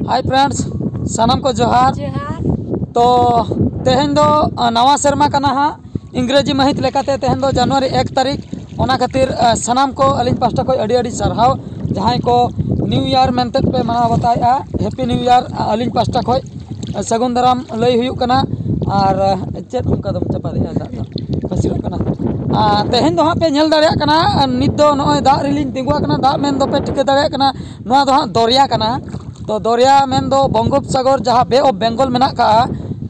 Hi friends सानाम को जोहार तो तेहें दो नवा सेरमा कना हाँ इंग्रेजी महित लेकाते तेहें दो जनवरी 1 तारीख ओना खातिर सानाम को अलिन पास्टा को अड़ी अड़ी सारहाव जहाँ को न्यू ईयर मेनते पे मनाव बताया हैप्पी न्यू ईयर अलिन पास्टा को सगुन दाराम लई हुयुक कना और चेत उनका दम चपा दे दा पसिरक कना तेहें दो हाँ पे नेल दाड़िया कना नित दो नय दा रिलिन तिंगुआ कना दा मेन दो पे टिके दाड़िया कना नोआ दो हाँ दरिया कना तो दरिया मेन दो बंगोपसागर जहाँ बे ऑफ बेंगल मेना का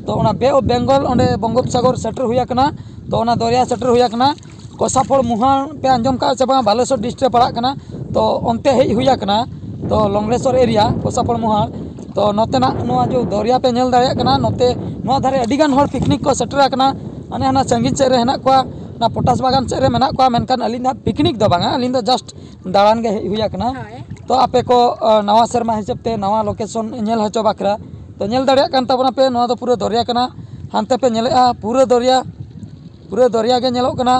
तो ओना बे ऑफ बेंगल ओंडे बंगोपसागर सेटर हुया कना तो ओना दरिया सेटर हुया कना कोसाफल मुहा पे आंजम का से बा बालेश्वर डिस्ट्रिक्ट पड़ा कना तो ओनते हेज हुया कना तो लंगलेश्वर एरिया कोसाफल मुहा तो नोतेना नोआ जो दरिया पे नेल दाड़िया कना नोते नोआ धारे अडिगान हर पिकनिक को सेटर कना अने हना संगीन से रे हेना कोआ ना पोटास बागान से रे मेना कोआ मेनकान अलिन दा पिकनिक दो बांगा अलिन दो जस्ट दाड़ान गे हुया कना तो आपे को नवा सेरमा हिसाब ते नवा लोकेशन नेल हचो बाकरा तो नेल दाड़िया कान ताबना पे नवा दो पूरा दरिया कना हानते पे नेलेआ पूरा दरिया गे नेलो कना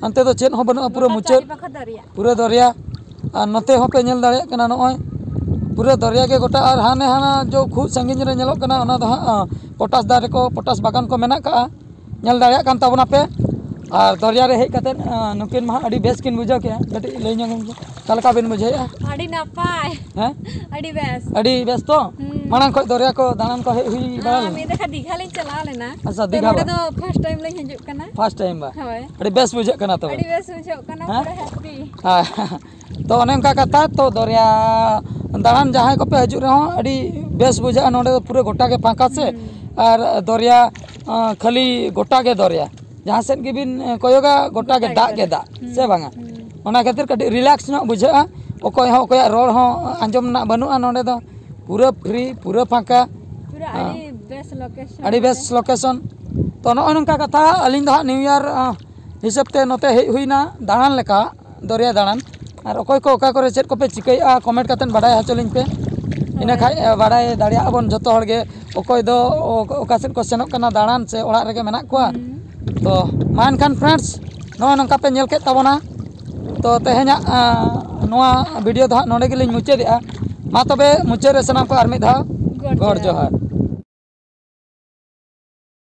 हानते दो चेत हो बनुआ पूरा मुचाद पूरा दरिया और नते हो पे नेल दाड़िया कना नय पूरा दरिया के गोटा और हाने हाना जो खूब संगीन रे नेलो कना ओना दो पोटास दारे को पोटास बागान को मेना का नेल दाड़िया कान ताबना पे और दरिया रे हेज कते नुकिन मा अड़ी बेस किन बुझा के कटी लई ᱧᱚᱜ तलका बिन बुझे अड़ी नपाय हैं अड़ी बेस तो मानन को दरिया को दानन को हुई बाल मी देखा दीघा ले चला लेना अच्छा दीघा तो फर्स्ट टाइम ले हिजुक कना फर्स्ट टाइम बा होय अड़ी बेस बुझे कना तो अड़ी बेस बुझे कना पूरा हैप्पी हां तो ओने का कथा तो दरिया दानन जहां को पे हजु रहो अड़ी बेस बुझा नोडे पूरा गोटा के फांका से और दरिया खाली गोटा के दरिया जहाँ सेन के बिन कोयोगा गोटा के दा से बांगा ओना खातिर कटी रिलैक्स न बुझा ओकोय हो ओकोय रोड हो आंजम ना बनुआ नोडे दो पूरा फ्री पूरा फांका पूरा अड़ी बेस लोकेशन तो नो नंका कथा अलिन दो न्यू ईयर हिसाब ते नोते हे हुईना दाणन लेका दरिया दाणन और ओकोय को ओका करे चेत को पे चिकैया कमेंट कतन बाडाय हचोलिन पे इना खाय बाडाय दाड़िया बन जतो हरगे ओकोय दो ओका सेन को सेनोक कना दाणन से ओड़ा रेगे मेना कोआ तो मान खान फ्रेंड्स नो नंका पे नेल के ताबोना तो तेहेना नोआ वीडियो दो नोडे गेलिन मुचादेआ मा तबे मुचाद रे सनाम को आर मिद धाव गॉड जोहार।